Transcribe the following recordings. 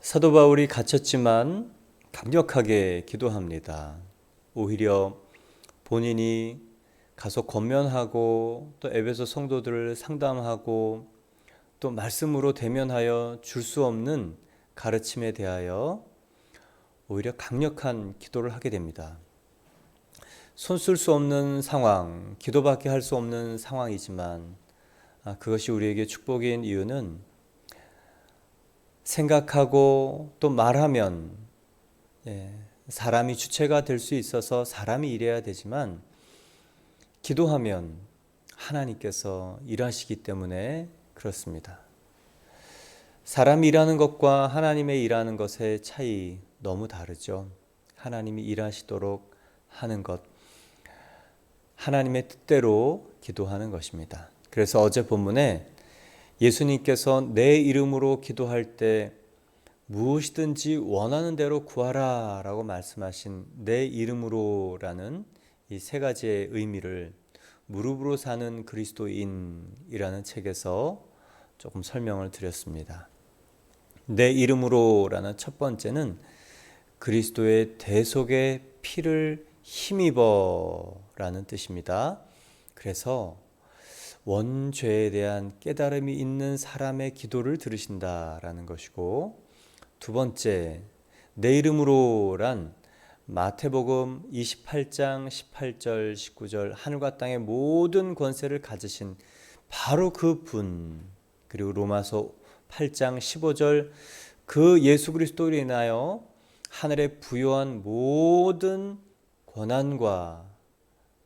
사도 바울이 갇혔지만 강력하게 기도합니다. 오히려 본인이 가서 권면하고 또 에베소 성도들을 상담하고 또 말씀으로 대면하여 줄 수 없는 가르침에 대하여 오히려 강력한 기도를 하게 됩니다. 손 쓸 수 없는 상황, 기도밖에 할 수 없는 상황이지만 그것이 우리에게 축복인 이유는 생각하고 또 말하면 사람이 주체가 될 수 있어서 사람이 일해야 되지만 기도하면 하나님께서 일하시기 때문에 그렇습니다. 사람이 일하는 것과 하나님의 일하는 것의 차이 너무 다르죠. 하나님이 일하시도록 하는 것, 하나님의 뜻대로 기도하는 것입니다. 그래서 어제 본문에 예수님께서 내 이름으로 기도할 때 무엇이든지 원하는 대로 구하라 라고 말씀하신 내 이름으로라는 이 세 가지의 의미를 무릎으로 사는 그리스도인이라는 책에서 조금 설명을 드렸습니다. 내 이름으로라는 첫 번째는 그리스도의 대속의 피를 힘입어 라는 뜻입니다. 그래서 원죄에 대한 깨달음이 있는 사람의 기도를 들으신다라는 것이고, 두 번째, 내 이름으로란 마태복음 28장 18절 19절 하늘과 땅의 모든 권세를 가지신 바로 그 분, 그리고 로마서 8장 15절 그 예수 그리스도로 인하여 하늘에 부여한 모든 권한과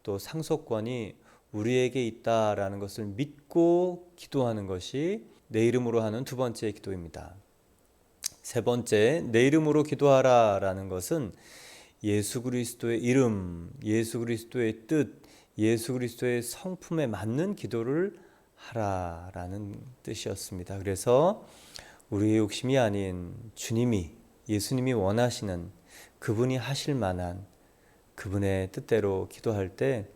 또 상속권이 우리에게 있다라는 것을 믿고 기도하는 것이 내 이름으로 하는 두 번째 기도입니다. 세 번째, 내 이름으로 기도하라라는 것은 예수 그리스도의 이름, 예수 그리스도의 뜻, 예수 그리스도의 성품에 맞는 기도를 하라라는 뜻이었습니다. 그래서 우리의 욕심이 아닌 주님이, 예수님이 원하시는 그분이 하실 만한 그분의 뜻대로 기도할 때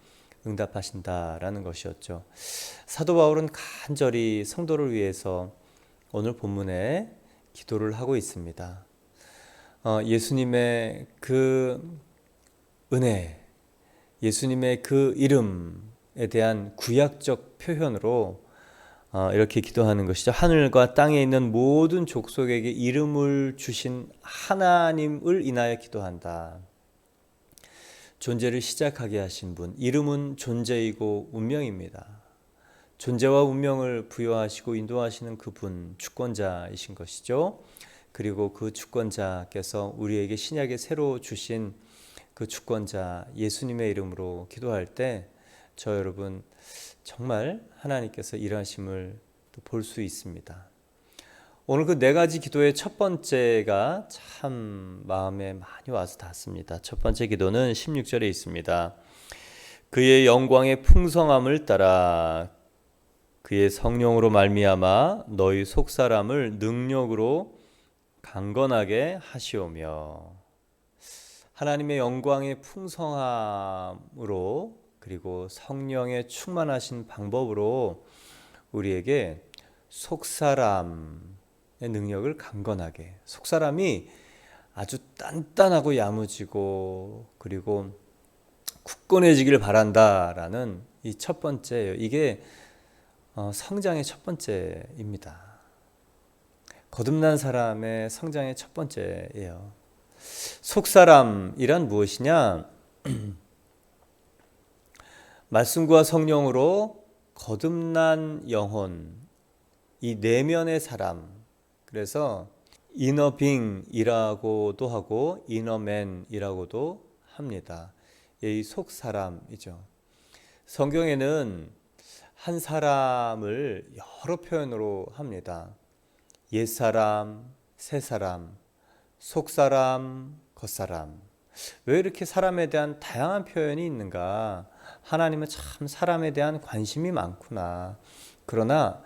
응답하신다라는 것이었죠. 사도 바울은 간절히 성도를 위해서 오늘 본문에 기도를 하고 있습니다. 예수님의 그 은혜, 예수님의 그 이름에 대한 구약적 표현으로 이렇게 기도하는 것이죠. 하늘과 땅에 있는 모든 족속에게 이름을 주신 하나님을 인하여 기도한다. 존재를 시작하게 하신 분, 이름은 존재이고 운명입니다. 존재와 운명을 부여하시고 인도하시는 그분, 주권자이신 것이죠. 그리고 그 주권자께서 우리에게 신약에 새로 주신 그 주권자 예수님의 이름으로 기도할 때 저 여러분 정말 하나님께서 일하심을 볼 수 있습니다. 오늘 그 네 가지 기도의 첫 번째가 참 마음에 많이 와서 닿습니다. 첫 번째 기도는 16절에 있습니다. 그의 영광의 풍성함을 따라 그의 성령으로 말미암아 너희 속사람을 능력으로 강건하게 하시오며, 하나님의 영광의 풍성함으로 그리고 성령의 충만하신 방법으로 우리에게 속사람의 능력을 강건하게, 속사람이 아주 단단하고 야무지고 그리고 굳건해지길 바란다라는 이 첫 번째예요. 이게 성장의 첫 번째입니다. 거듭난 사람의 성장의 첫 번째예요. 속사람이란 무엇이냐? 말씀과 성령으로 거듭난 영혼, 이 내면의 사람, 그래서 이너빙이라고도 하고 이너맨이라고도 합니다. 이 속사람이죠. 성경에는 한 사람을 여러 표현으로 합니다. 옛사람, 새사람, 속사람, 겉사람. 왜 이렇게 사람에 대한 다양한 표현이 있는가? 하나님은 참 사람에 대한 관심이 많구나. 그러나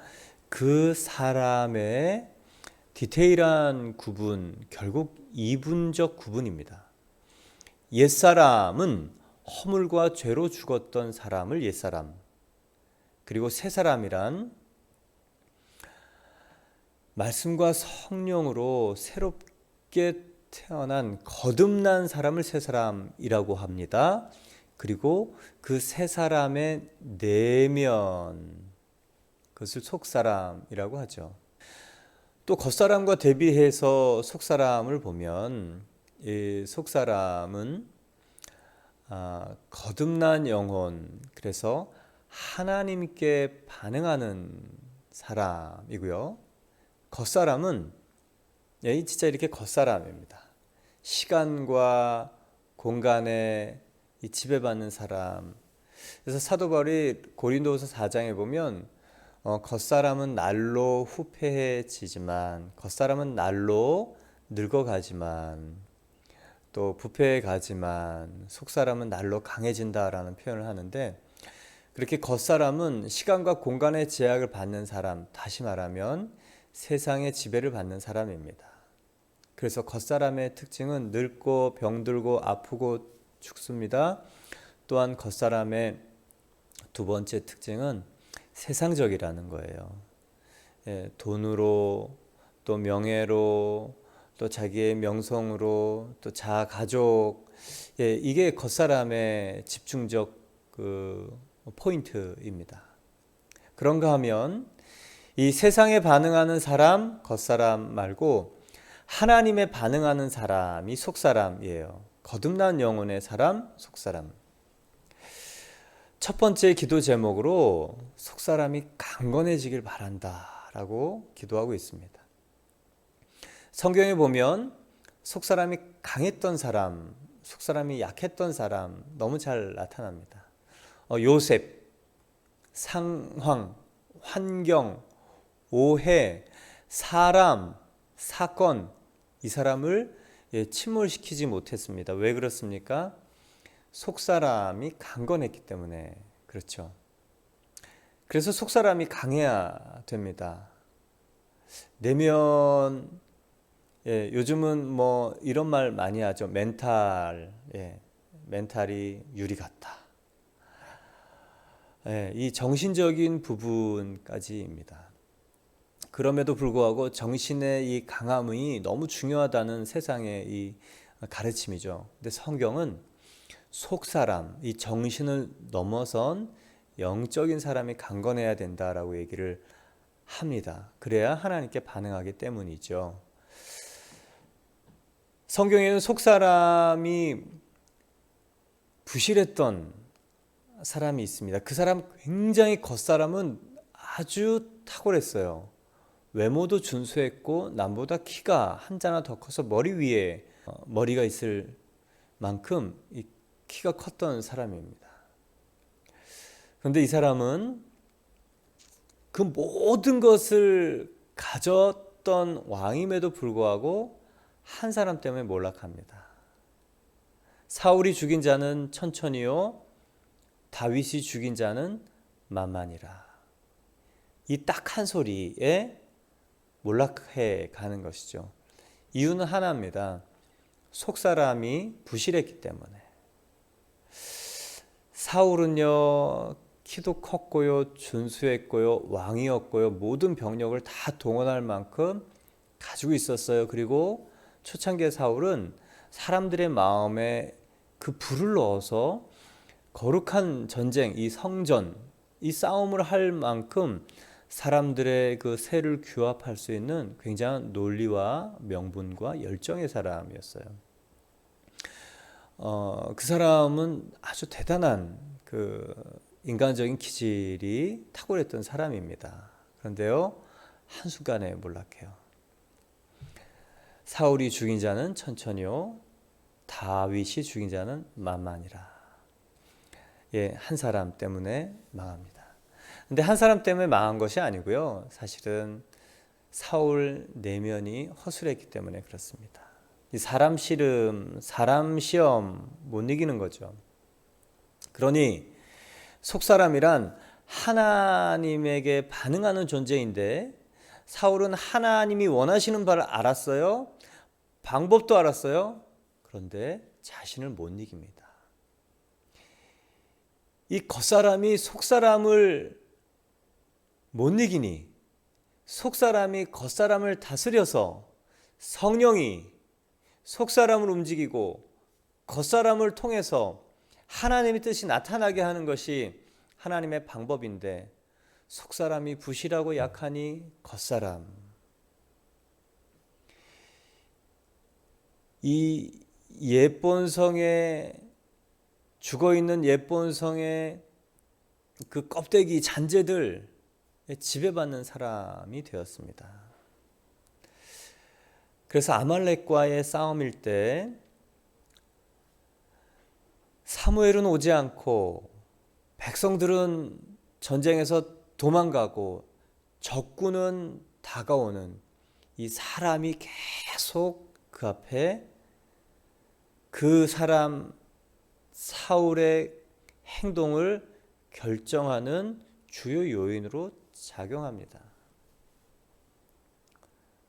그 사람의 디테일한 구분, 결국 이분적 구분입니다. 옛사람은 허물과 죄로 죽었던 사람을 옛사람, 그리고 새사람이란 말씀과 성령으로 새롭게 태어난 거듭난 사람을 새 사람이라고 합니다. 그리고 그 새 사람의 내면, 그것을 속사람이라고 하죠. 또 겉사람과 대비해서 속사람을 보면 이 속사람은 거듭난 영혼, 그래서 하나님께 반응하는 사람이고요. 겉사람은 진짜 이렇게 겉사람입니다. 시간과 공간에 지배받는 사람. 그래서 사도 바울이 고린도후서 4장에 보면 겉사람은 날로 후패해지지만, 겉사람은 날로 늙어가지만, 또 부패해가지만 속사람은 날로 강해진다라는 표현을 하는데, 그렇게 겉사람은 시간과 공간의 제약을 받는 사람, 다시 말하면 세상의 지배를 받는 사람입니다. 그래서 겉사람의 특징은 늙고 병들고 아프고 죽습니다. 또한 겉사람의 두 번째 특징은 세상적이라는 거예요. 돈으로, 또 명예로, 또 자기의 명성으로, 또 자아 가족, 이게 겉사람의 집중적 포인트입니다. 그런가 하면 이 세상에 반응하는 사람, 겉사람 말고 하나님에 반응하는 사람이 속사람이에요. 거듭난 영혼의 사람, 속사람. 첫 번째 기도 제목으로 속사람이 강건해지길 바란다 라고 기도하고 있습니다. 성경에 보면 속사람이 강했던 사람, 속사람이 약했던 사람 너무 잘 나타납니다. 요셉, 상황, 환경, 오해, 사람, 사건, 이 사람을 침몰시키지 못했습니다. 왜 그렇습니까? 속사람이 강건했기 때문에 그렇죠. 그래서 속사람이 강해야 됩니다. 내면, 요즘은 뭐 이런 말 많이 하죠. 멘탈이 유리 같다. 이 정신적인 부분까지입니다. 그럼에도 불구하고 정신의 이 강함이 너무 중요하다는 세상의 이 가르침이죠. 근데 성경은 속사람, 이 정신을 넘어선 영적인 사람이 강건해야 된다라고 얘기를 합니다. 그래야 하나님께 반응하기 때문이죠. 성경에는 속사람이 부실했던 사람이 있습니다. 그 사람 굉장히 겉사람은 아주 탁월했어요. 외모도 준수했고 남보다 키가 한 자나 더 커서 머리 위에 머리가 있을 만큼 이 키가 컸던 사람입니다. 그런데 이 사람은 그 모든 것을 가졌던 왕임에도 불구하고 한 사람 때문에 몰락합니다. 사울이 죽인 자는 천천히요, 다윗이 죽인 자는 만만이라. 이 딱 한 소리에 몰락해 가는 것이죠. 이유는 하나입니다. 속사람이 부실했기 때문에. 사울은요, 키도 컸고요, 준수했고요, 왕이었고요, 모든 병력을 다 동원할 만큼 가지고 있었어요. 그리고 초창기의 사울은 사람들의 마음에 그 불을 넣어서 거룩한 전쟁, 이 성전, 이 싸움을 할 만큼 사람들의 그 세를 규합할 수 있는 굉장한 논리와 명분과 열정의 사람이었어요. 그 사람은 아주 대단한 그 인간적인 기질이 탁월했던 사람입니다. 그런데요, 한순간에 몰락해요. 사울이 죽인 자는 천천히요, 다윗이 죽인 자는 만만이라. 한 사람 때문에 망합니다. 근데 한 사람 때문에 망한 것이 아니고요. 사실은 사울 내면이 허술했기 때문에 그렇습니다. 이 사람 씨름, 사람 시험 못 이기는 거죠. 그러니 속사람이란 하나님에게 반응하는 존재인데, 사울은 하나님이 원하시는 바를 알았어요. 방법도 알았어요. 그런데 자신을 못 이깁니다. 이 겉사람이 속사람을 못 이기니 속사람이 겉사람을 다스려서 성령이 속사람을 움직이고 겉사람을 통해서 하나님의 뜻이 나타나게 하는 것이 하나님의 방법인데, 속사람이 부실하고 약하니 겉사람, 이 옛본성에 죽어있는 옛본성의 그 껍데기 잔재들 지배받는 사람이 되었습니다. 그래서 아말렉과의 싸움일 때 사무엘은 오지 않고 백성들은 전쟁에서 도망가고 적군은 다가오는 이 사람이 계속 그 앞에 그 사람 사울의 행동을 결정하는 주요 요인으로 작용합니다.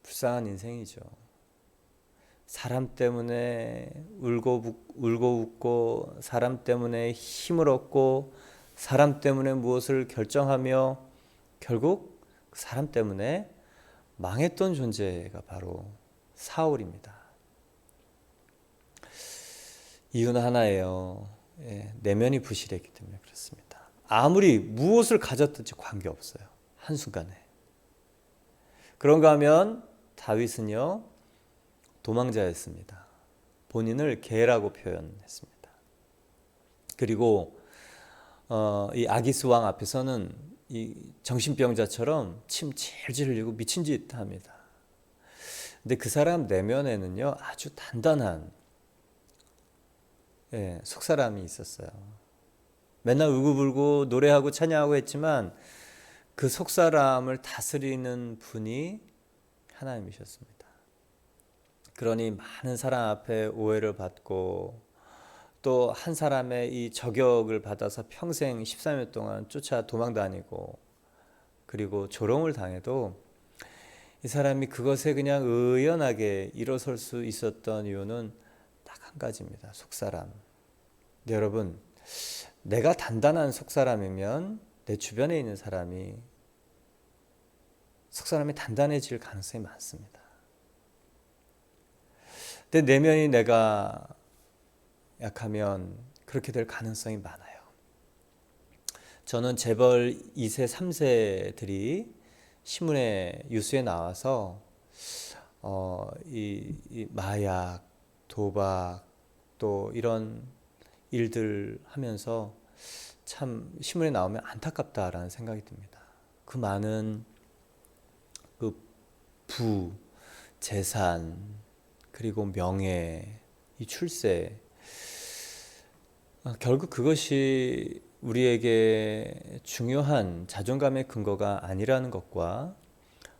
불쌍한 인생이죠. 사람 때문에 울고 웃고, 사람 때문에 힘을 얻고, 사람 때문에 무엇을 결정하며 결국 그 사람 때문에 망했던 존재가 바로 사울입니다. 이유는 하나예요. 내면이 부실했기 때문에 그렇습니다. 아무리 무엇을 가졌든지 관계없어요. 한순간에. 그런가 하면 다윗은요, 도망자였습니다. 본인을 개라고 표현했습니다. 그리고 이 아기스 왕 앞에서는 이 정신병자처럼 침 질질 흘리고 미친 짓 합니다. 근데 그 사람 내면에는요, 아주 단단한 속사람이 있었어요. 맨날 울고불고 노래하고 찬양하고 했지만 그 속사람을 다스리는 분이 하나님이셨습니다. 그러니 많은 사람 앞에 오해를 받고 또 한 사람의 이 저격을 받아서 평생 13년 동안 쫓아 도망다니고 그리고 조롱을 당해도 이 사람이 그것에 그냥 의연하게 일어설 수 있었던 이유는 딱 한 가지입니다. 속사람. 근데 여러분, 내가 단단한 속사람이면 내 주변에 있는 속사람이 단단해질 가능성이 많습니다. 근데 내면이 내가 약하면 그렇게 될 가능성이 많아요. 저는 재벌 2세, 3세들이 신문에 뉴스에 나와서 이 마약, 도박 또 이런 일들 하면서 참 신문에 나오면 안타깝다라는 생각이 듭니다. 그 많은 그 부, 재산, 그리고 명예, 이 출세, 결국 그것이 우리에게 중요한 자존감의 근거가 아니라는 것과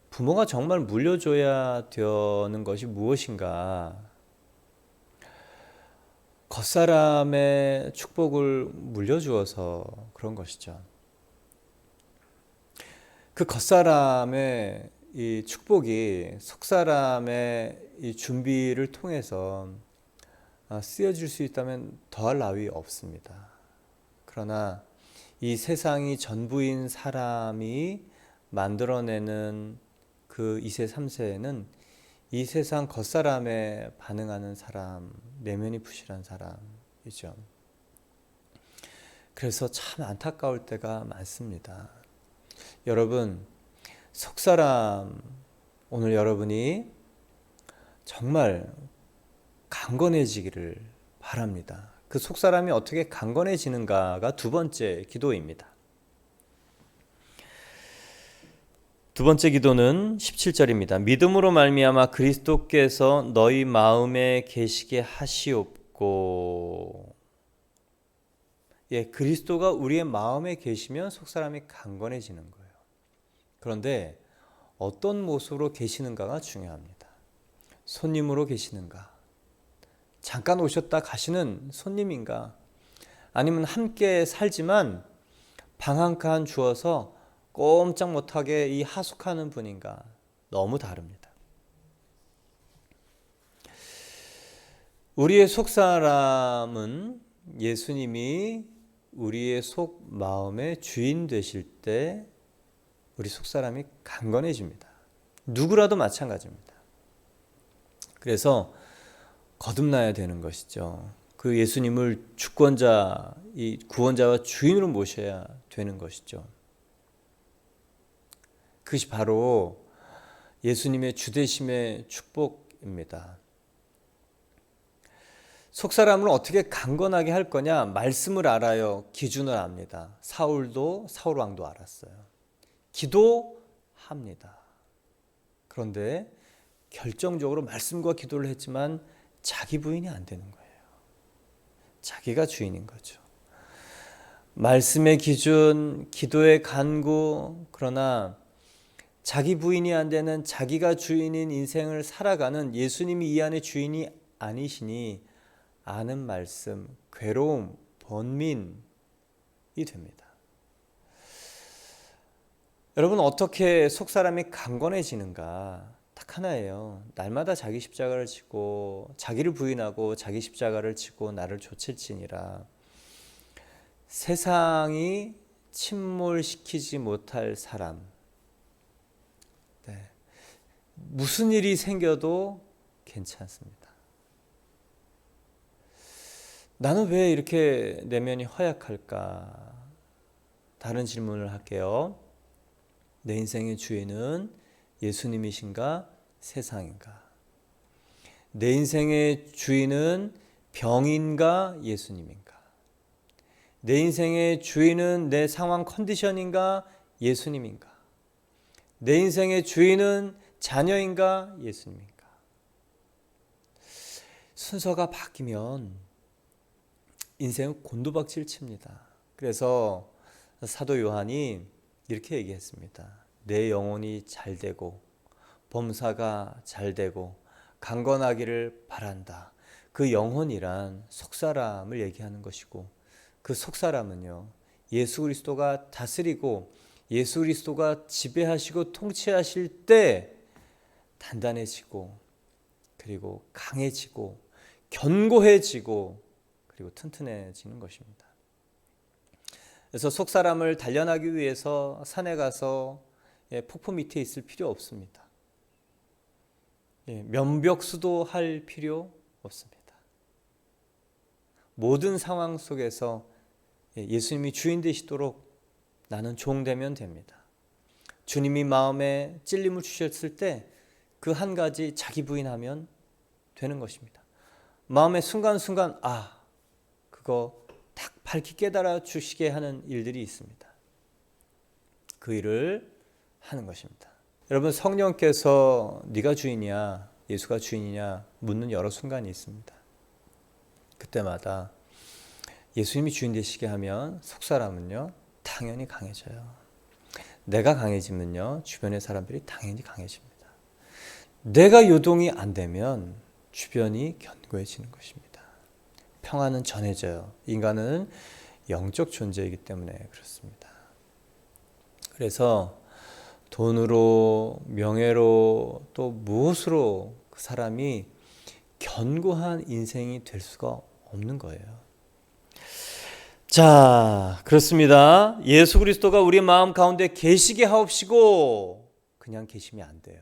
부모가 정말 물려줘야 되는 것이 무엇인가, 겉사람의 축복을 물려주어서 그런 것이죠. 그 겉사람의 이 축복이 속사람의 이 준비를 통해서 쓰여질 수 있다면 더할 나위 없습니다. 그러나 이 세상이 전부인 사람이 만들어내는 그 2세, 3세에는 이 세상 겉사람에 반응하는 사람, 내면이 부실한 사람이죠. 그래서 참 안타까울 때가 많습니다. 여러분, 속사람, 오늘 여러분이 정말 강건해지기를 바랍니다. 그 속사람이 어떻게 강건해지는가가 두 번째 기도입니다. 두 번째 기도는 17절입니다. 믿음으로 말미암아 그리스도께서 너희 마음에 계시게 하시옵고. 그리스도가 우리의 마음에 계시면 속사람이 강건해지는 거예요. 그런데 어떤 모습으로 계시는가가 중요합니다. 손님으로 계시는가? 잠깐 오셨다 가시는 손님인가? 아니면 함께 살지만 방 한 칸 주어서 꼼짝 못하게 이 하숙하는 분인가? 너무 다릅니다. 우리의 속사람은 예수님이 우리의 속 마음의 주인 되실 때 우리 속사람이 강건해집니다. 누구라도 마찬가지입니다. 그래서 거듭나야 되는 것이죠. 그 예수님을 주권자, 이 구원자와 주인으로 모셔야 되는 것이죠. 그것이 바로 예수님의 주되심의 축복입니다. 속사람을 어떻게 강건하게 할 거냐? 말씀을 알아요. 기준을 압니다. 사울도 사울 왕도 알았어요. 기도합니다. 그런데 결정적으로 말씀과 기도를 했지만 자기 부인이 안 되는 거예요. 자기가 주인인 거죠. 말씀의 기준, 기도의 간구, 그러나 자기 부인이 안 되는 자기가 주인인 인생을 살아가는 예수님이 이 안에 주인이 아니시니 아는 말씀, 괴로움, 번민이 됩니다. 여러분, 어떻게 속사람이 강건해지는가? 딱 하나예요. 날마다 자기 십자가를 지고 자기를 부인하고 자기 십자가를 지고 나를 좇을지니라. 세상이 침몰시키지 못할 사람. 네. 무슨 일이 생겨도 괜찮습니다. 나는 왜 이렇게 내면이 허약할까? 다른 질문을 할게요. 내 인생의 주인은 예수님이신가? 세상인가? 내 인생의 주인은 병인가? 예수님인가? 내 인생의 주인은 내 상황 컨디션인가? 예수님인가? 내 인생의 주인은 자녀인가? 예수님인가? 순서가 바뀌면 인생은 곤두박질 칩니다. 그래서 사도 요한이 이렇게 얘기했습니다. 내 영혼이 잘되고 범사가 잘되고 강건하기를 바란다. 그 영혼이란 속사람을 얘기하는 것이고, 그 속사람은요, 예수 그리스도가 다스리고 예수 그리스도가 지배하시고 통치하실 때 단단해지고, 그리고 강해지고 견고해지고, 그리고 튼튼해지는 것입니다. 그래서 속사람을 단련하기 위해서 산에 가서 폭포 밑에 있을 필요 없습니다. 면벽수도 할 필요 없습니다. 모든 상황 속에서 예수님이 주인 되시도록 나는 종되면 됩니다. 주님이 마음에 찔림을 주셨을 때 그 한 가지 자기 부인하면 되는 것입니다. 마음의 순간순간 그거 딱 밝히 깨달아 주시게 하는 일들이 있습니다. 그 일을 하는 것입니다. 여러분, 성령께서 네가 주인이야, 예수가 주인이냐 묻는 여러 순간이 있습니다. 그때마다 예수님이 주인 되시게 하면 속사람은요 당연히 강해져요. 내가 강해지면요 주변의 사람들이 당연히 강해집니다. 내가 요동이 안 되면 주변이 견고해지는 것입니다. 평화는 전해져요. 인간은 영적 존재이기 때문에 그렇습니다. 그래서 돈으로, 명예로, 또 무엇으로 그 사람이 견고한 인생이 될 수가 없는 거예요. 자, 그렇습니다. 예수 그리스도가 우리 마음 가운데 계시게 하옵시고 그냥 계시면 안 돼요.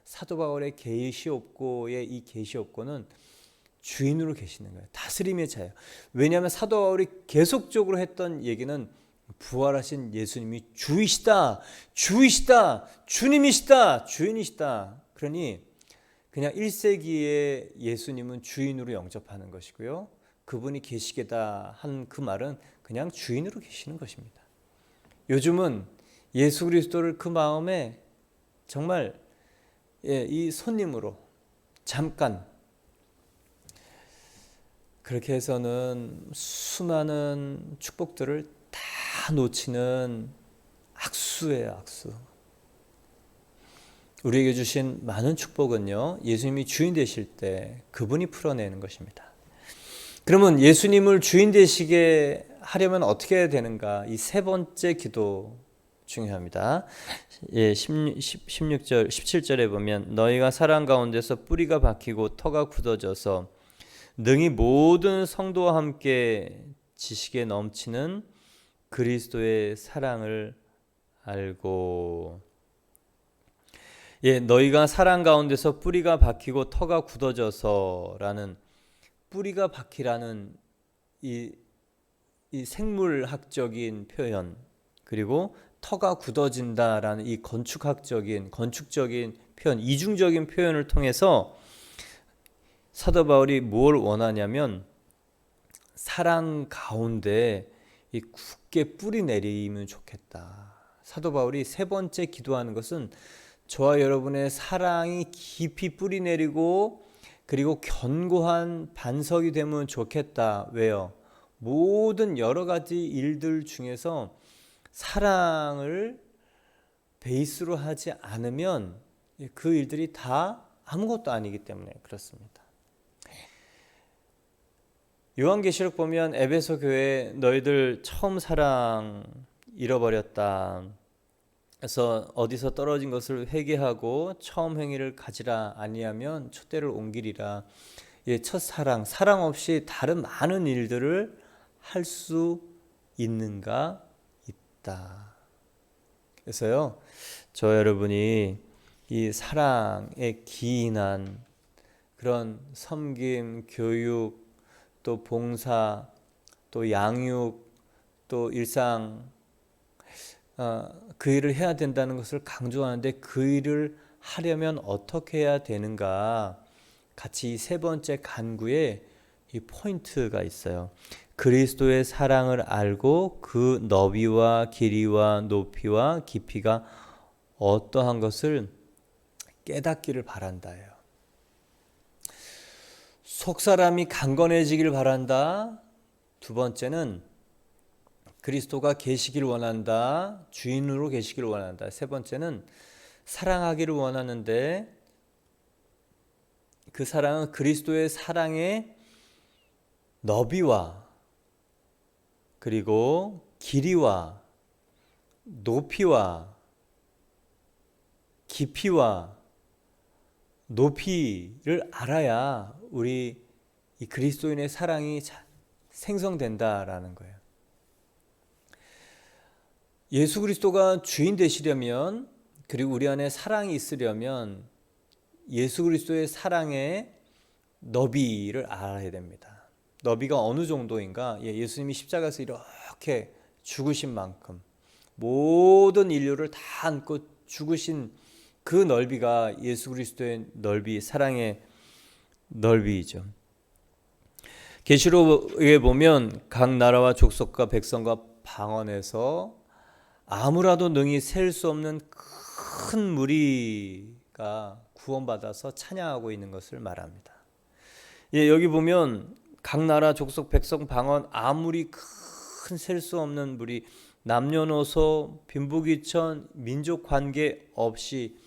사도 바울의 계시옵고의 이 계시옵고는 주인으로 계시는 거예요. 다스림의 자예요. 왜냐하면 사도 바울이 계속적으로 했던 얘기는 부활하신 예수님이 주이시다, 주이시다, 주님이시다, 주인이시다. 그러니 그냥 1세기에 예수님은 주인으로 영접하는 것이고요. 그분이 계시겠다 한 그 말은 그냥 주인으로 계시는 것입니다. 요즘은 예수 그리스도를 그 마음에 정말 이 손님으로 잠깐 그렇게 해서는 수많은 축복들을 다 놓치는 악수예요, 악수. 우리에게 주신 많은 축복은요, 예수님이 주인 되실 때 그분이 풀어내는 것입니다. 그러면 예수님을 주인 되시게 하려면 어떻게 해야 되는가? 이 세 번째 기도 중요합니다. 16절, 17절에 보면 너희가 사랑 가운데서 뿌리가 박히고 터가 굳어져서 능히 모든 성도와 함께 지식에 넘치는 그리스도의 사랑을 알고. 너희가 사랑 가운데서 뿌리가 박히고 터가 굳어져서라는, 뿌리가 박히라는 이 생물학적인 표현, 그리고 터가 굳어진다라는 이 건축적인 표현, 이중적인 표현을 통해서 사도 바울이 뭘 원하냐면 사랑 가운데 이 굳게 뿌리 내리면 좋겠다. 사도 바울이 세 번째 기도하는 것은 저와 여러분의 사랑이 깊이 뿌리 내리고 그리고 견고한 반석이 되면 좋겠다. 왜요? 모든 여러 가지 일들 중에서 사랑을 베이스로 하지 않으면 그 일들이 다 아무것도 아니기 때문에 그렇습니다. 요한계시록 보면 에베소 교회 너희들 처음 사랑 잃어버렸다. 그래서 어디서 떨어진 것을 회개하고 처음 행위를 가지라, 아니하면 촛대를 옮기리라. 첫사랑, 사랑 없이 다른 많은 일들을 할 수 있는가? 있다. 그래서요, 저 여러분이 이 사랑에 기인한 그런 섬김, 교육, 또 봉사, 또 양육, 또 일상, 그 일을 해야 된다는 것을 강조하는데, 그 일을 하려면 어떻게 해야 되는가? 같이 세 번째 간구에 이 포인트가 있어요. 그리스도의 사랑을 알고 그 너비와 길이와 높이와 깊이가 어떠한 것을 깨닫기를 바란다예요. 속사람이 강건해지길 바란다. 두 번째는 그리스도가 계시길 원한다. 주인으로 계시길 원한다. 세 번째는 사랑하기를 원하는데 그 사랑은 그리스도의 사랑의 너비와 그리고 길이와 높이와 깊이와 높이를 알아야 우리 이 그리스도인의 사랑이 생성된다라는 거예요. 예수 그리스도가 주인 되시려면, 그리고 우리 안에 사랑이 있으려면 예수 그리스도의 사랑의 너비를 알아야 됩니다. 너비가 어느 정도인가? 예수님이 십자가에서 이렇게 죽으신 만큼 모든 인류를 다 안고 죽으신 그 넓이가 예수 그리스도의 넓이, 사랑의 넓이죠. 계시록에 보면 각 나라와 족속과 백성과 방언에서 아무라도 능히 셀 수 없는 큰 무리가 구원받아서 찬양하고 있는 것을 말합니다. 여기 보면 각 나라 족속 백성 방언, 아무리 큰 셀 수 없는 무리, 남녀노소 빈부귀천 민족 관계 없이,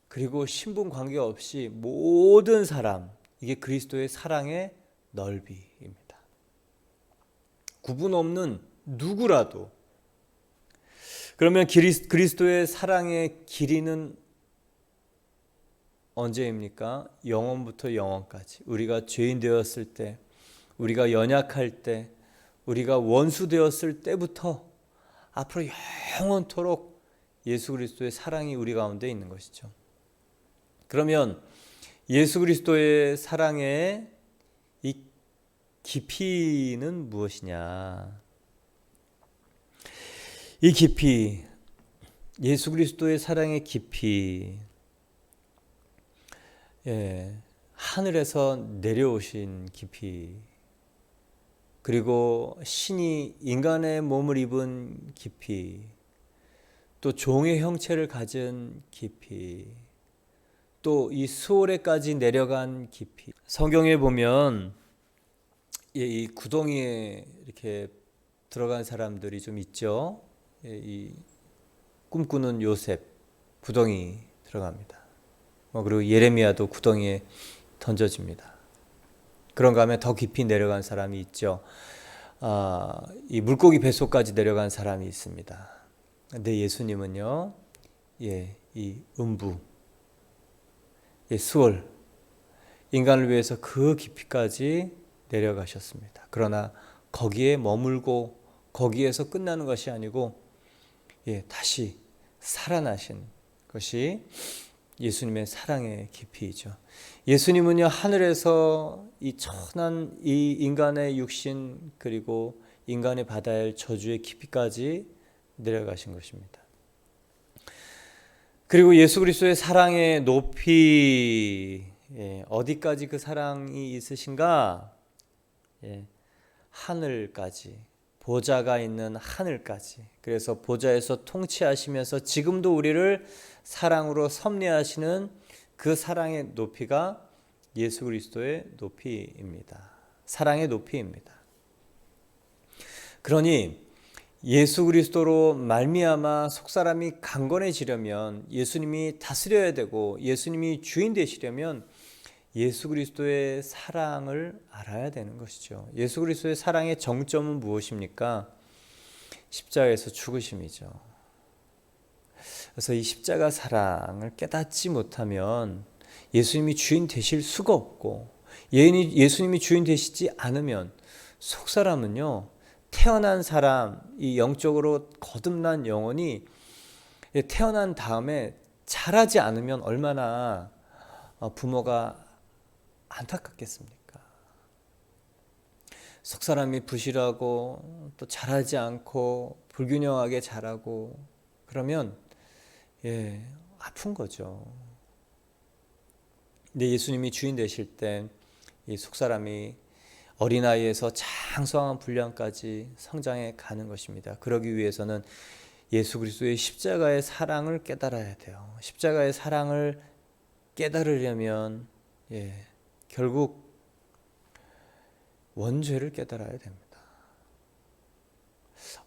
그리고 신분 관계 없이 모든 사람, 이게 그리스도의 사랑의 넓이입니다. 구분 없는 누구라도. 그러면 그리스도의 사랑의 길이는 언제입니까? 영원부터 영원까지. 우리가 죄인 되었을 때, 우리가 연약할 때, 우리가 원수 되었을 때부터 앞으로 영원토록 예수 그리스도의 사랑이 우리 가운데 있는 것이죠. 그러면 예수 그리스도의 사랑의 이 깊이는 무엇이냐? 이 깊이, 예수 그리스도의 사랑의 깊이, 하늘에서 내려오신 깊이, 그리고 신이 인간의 몸을 입은 깊이, 또 종의 형체를 가진 깊이, 또 이 수월에까지 내려간 깊이. 성경에 보면 이 구덩이에 이렇게 들어간 사람들이 좀 있죠. 이 꿈꾸는 요셉, 구덩이 들어갑니다. 그리고 예레미야도 구덩이에 던져집니다. 그런가 하면 더 깊이 내려간 사람이 있죠. 이 물고기 뱃속까지 내려간 사람이 있습니다. 근데 예수님은요, 이 음부, 수월, 인간을 위해서 그 깊이까지 내려가셨습니다. 그러나 거기에 머물고 거기에서 끝나는 것이 아니고 다시 살아나신 것이 예수님의 사랑의 깊이이죠. 예수님은요, 하늘에서 이 천한 이 인간의 육신 그리고 인간의 받아야 할 저주의 깊이까지 내려가신 것입니다. 그리고 예수 그리스도의 사랑의 높이, 어디까지 그 사랑이 있으신가? 하늘까지, 보좌가 있는 하늘까지. 그래서 보좌에서 통치하시면서 지금도 우리를 사랑으로 섭리하시는 그 사랑의 높이가 예수 그리스도의 높이입니다. 사랑의 높이입니다. 그러니 예수 그리스도로 말미암아 속사람이 강건해지려면, 예수님이 다스려야 되고 예수님이 주인 되시려면 예수 그리스도의 사랑을 알아야 되는 것이죠. 예수 그리스도의 사랑의 정점은 무엇입니까? 십자가에서 죽으심이죠. 그래서 이 십자가 사랑을 깨닫지 못하면 예수님이 주인 되실 수가 없고, 예수님이 주인 되시지 않으면 속사람은요, 태어난 사람, 이 영적으로 거듭난 영혼이 태어난 다음에 자라지 않으면 얼마나 부모가 안타깝겠습니까? 속사람이 부실하고 또 자라지 않고 불균형하게 자라고 그러면 아픈 거죠. 근데 예수님이 주인 되실 때 이 속사람이 어린아이에서 장성한 분량까지 성장해 가는 것입니다. 그러기 위해서는 예수 그리스도의 십자가의 사랑을 깨달아야 돼요. 십자가의 사랑을 깨달으려면 결국 원죄를 깨달아야 됩니다.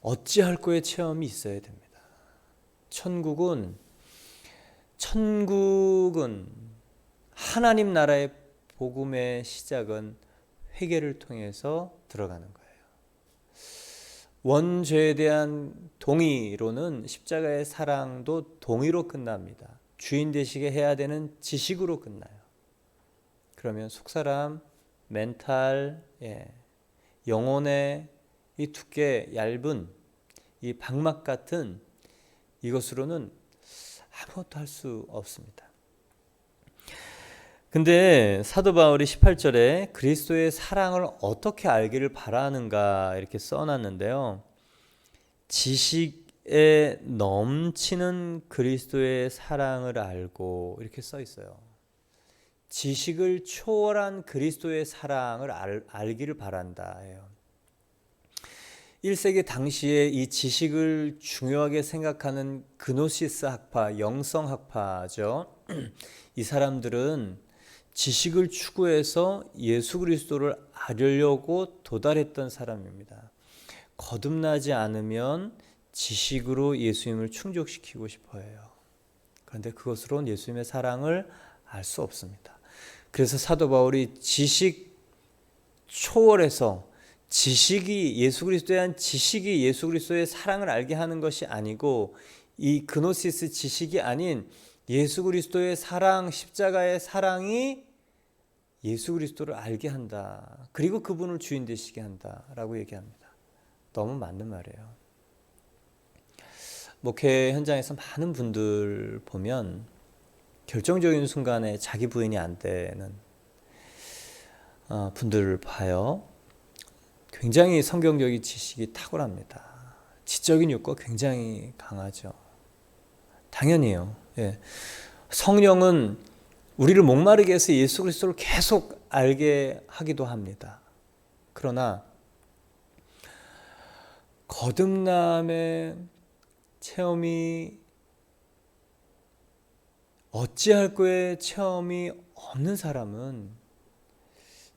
어찌할 거의 체험이 있어야 됩니다. 천국은 하나님 나라의 복음의 시작은 회개를 통해서 들어가는 거예요. 원죄에 대한 동의로는 십자가의 사랑도 동의로 끝납니다. 주인 되시게 해야 되는 지식으로 끝나요. 그러면 속사람, 멘탈, 영혼의 이 두께 얇은 이 방막 같은 이것으로는 아무것도 할 수 없습니다. 근데 사도 바울이 18절에 그리스도의 사랑을 어떻게 알기를 바라는가 이렇게 써놨는데요. 지식에 넘치는 그리스도의 사랑을 알고 이렇게 써 있어요. 지식을 초월한 그리스도의 사랑을 알기를 바란다 해요. 1세기 당시에 이 지식을 중요하게 생각하는 그노시스 학파, 영성학파죠. 이 사람들은 지식을 추구해서 예수 그리스도를 알려고 도달했던 사람입니다. 거듭나지 않으면 지식으로 예수님을 충족시키고 싶어 해요. 그런데 그것으로는 예수님의 사랑을 알 수 없습니다. 그래서 사도 바울이 지식 초월해서 지식이 예수 그리스도에 대한 지식이 예수 그리스도의 사랑을 알게 하는 것이 아니고 이 그노시스 지식이 아닌 예수 그리스도의 사랑, 십자가의 사랑이 예수 그리스도를 알게 한다. 그리고 그분을 주인 되시게 한다라고 얘기합니다. 너무 맞는 말이에요. 목회 현장에서 많은 분들 보면 결정적인 순간에 자기 부인이 안 되는 분들을 봐요. 굉장히 성경적인 지식이 탁월합니다. 지적인 욕구가 굉장히 강하죠. 당연히요. 성령은 우리를 목마르게 해서 예수 그리스도를 계속 알게 하기도 합니다. 그러나 거듭남의 체험이 어찌할 거의 체험이 없는 사람은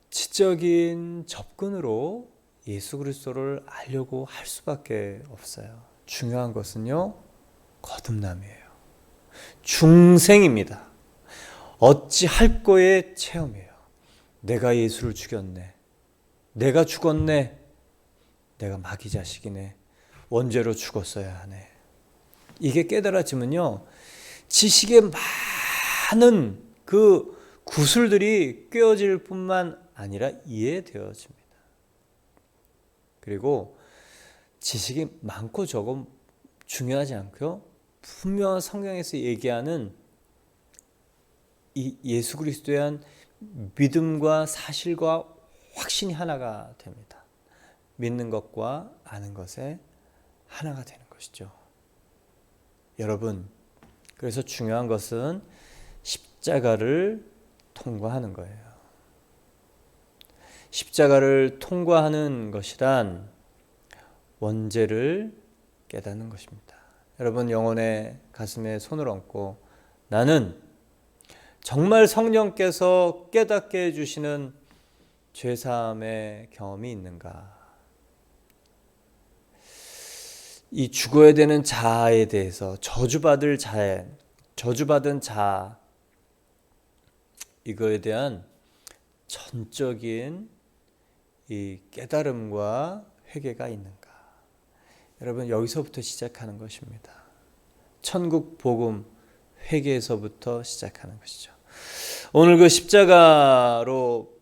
지적인 접근으로 예수 그리스도를 알려고 할 수밖에 없어요. 중요한 것은요, 거듭남이에요. 중생입니다. 어찌할 거의 체험이에요. 내가 예수를 죽였네. 내가 죽었네. 내가 마귀 자식이네. 원죄로 죽었어야 하네. 이게 깨달아지면요, 지식의 많은 그 구슬들이 꿰어질 뿐만 아니라 이해되어집니다. 그리고 지식이 많고 적음 중요하지 않고요, 분명한 성경에서 얘기하는 이 예수 그리스도에 대한 믿음과 사실과 확신이 하나가 됩니다. 믿는 것과 아는 것에 하나가 되는 것이죠. 여러분, 그래서 중요한 것은 십자가를 통과하는 거예요. 십자가를 통과하는 것이란 원죄를 깨닫는 것입니다. 여러분, 영혼의 가슴에 손을 얹고 나는 정말 성령께서 깨닫게 해주시는 죄사함의 경험이 있는가? 이 죽어야 되는 자아에 대해서 저주받은 자아, 이거에 대한 전적인 이 깨달음과 회개가 있는가? 여러분, 여기서부터 시작하는 것입니다. 천국 복음 회개에서부터 시작하는 것이죠. 오늘 그 십자가로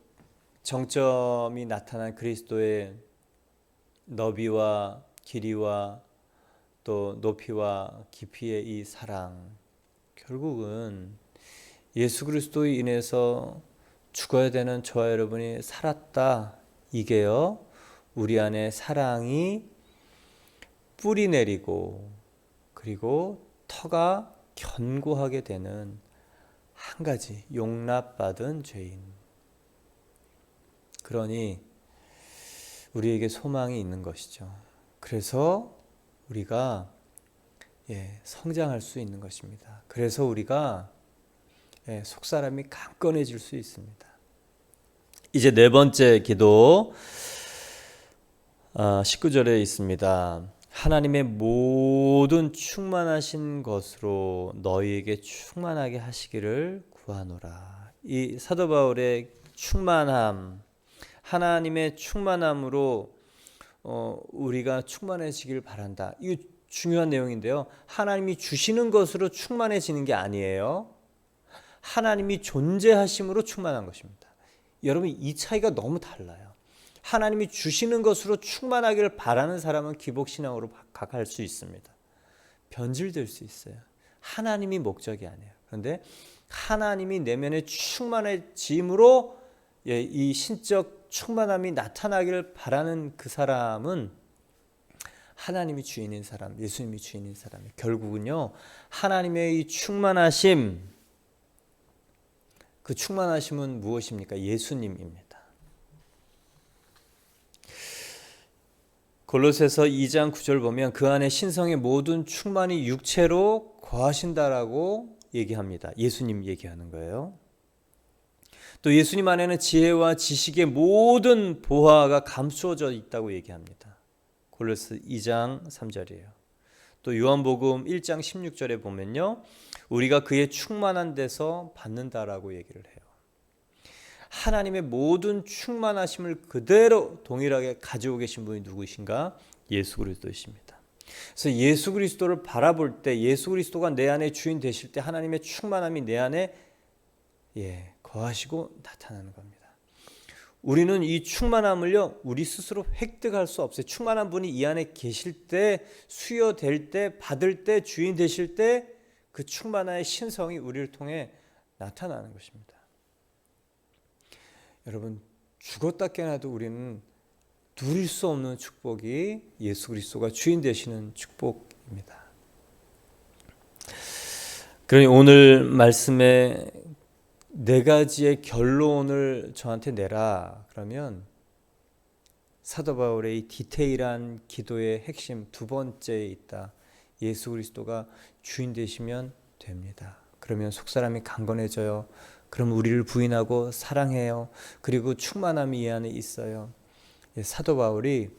정점이 나타난 그리스도의 너비와 길이와 또 높이와 깊이의 이 사랑, 결국은 예수 그리스도로 인해서 죽어야 되는 저와 여러분이 살았다, 이게요 우리 안에 사랑이 뿌리 내리고 그리고 터가 견고하게 되는 한 가지, 용납받은 죄인. 그러니 우리에게 소망이 있는 것이죠. 그래서 우리가 성장할 수 있는 것입니다. 그래서 우리가 속사람이 강건해질 수 있습니다. 이제 네 번째 기도 19절에 있습니다. 하나님의 모든 충만하신 것으로 너희에게 충만하게 하시기를 구하노라. 이 사도 바울의 충만함, 하나님의 충만함으로 우리가 충만해지길 바란다. 이거 중요한 내용인데요. 하나님이 주시는 것으로 충만해지는 게 아니에요. 하나님이 존재하심으로 충만한 것입니다. 여러분, 이 차이가 너무 달라요. 하나님이 주시는 것으로 충만하기를 바라는 사람은 기복신앙으로 각할 수 있습니다. 변질될 수 있어요. 하나님이 목적이 아니에요. 그런데 하나님이 내면에 충만해짐으로 이 신적 충만함이 나타나기를 바라는 그 사람은 하나님이 주인인 사람, 예수님이 주인인 사람이 결국은요 하나님의 이 충만하심, 그 충만하심은 무엇입니까? 예수님입니다. 골로새서 2장 9절 보면 그 안에 신성의 모든 충만이 육체로 거하신다라고 얘기합니다. 예수님 얘기하는 거예요. 또 예수님 안에는 지혜와 지식의 모든 보화가 감추어져 있다고 얘기합니다. 골로새 2장 3절이에요. 또 요한복음 1장 16절에 보면요, 우리가 그의 충만한 데서 받는다라고 얘기를 해요. 하나님의 모든 충만하심을 그대로 동일하게 가지고 계신 분이 누구신가? 예수 그리스도이십니다. 그래서 예수 그리스도를 바라볼 때, 예수 그리스도가 내 안에 주인 되실 때 하나님의 충만함이 내 안에 거하시고 나타나는 겁니다. 우리는 이 충만함을요 우리 스스로 획득할 수 없어요. 충만한 분이 이 안에 계실 때, 수여될 때, 받을 때, 주인 되실 때 그 충만함의 신성이 우리를 통해 나타나는 것입니다. 여러분, 죽었다 깨어나도 우리는 누릴 수 없는 축복이 예수 그리스도가 주인 되시는 축복입니다. 그러니 오늘 말씀에 네 가지의 결론을 저한테 내라 그러면 사도 바울의 이 디테일한 기도의 핵심 두 번째에 있다. 예수 그리스도가 주인 되시면 됩니다. 그러면 속사람이 강건해져요. 그럼 우리를 부인하고 사랑해요. 그리고 충만함이 이 안에 있어요. 사도 바울이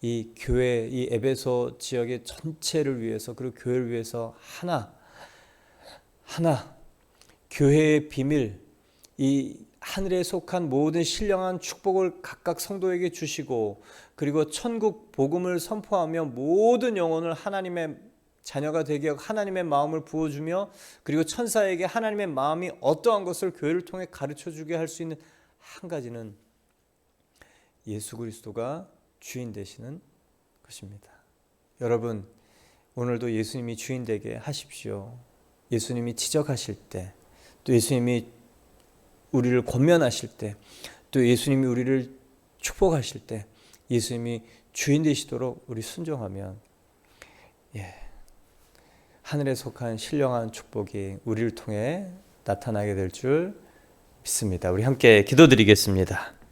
이 교회, 이 에베소 지역의 전체를 위해서, 그리고 교회를 위해서 하나 교회의 비밀, 이 하늘에 속한 모든 신령한 축복을 각각 성도에게 주시고, 그리고 천국 복음을 선포하며 모든 영혼을 하나님의 자녀가 되게 하고 하나님의 마음을 부어주며, 그리고 천사에게 하나님의 마음이 어떠한 것을 교회를 통해 가르쳐주게 할 수 있는 한 가지는 예수 그리스도가 주인 되시는 것입니다. 여러분, 오늘도 예수님이 주인 되게 하십시오. 예수님이 지적하실 때, 또 예수님이 우리를 권면하실 때, 또 예수님이 우리를 축복하실 때 예수님이 주인 되시도록 우리 순종하면 하늘에 속한 신령한 축복이 우리를 통해 나타나게 될 줄 믿습니다. 우리 함께 기도드리겠습니다.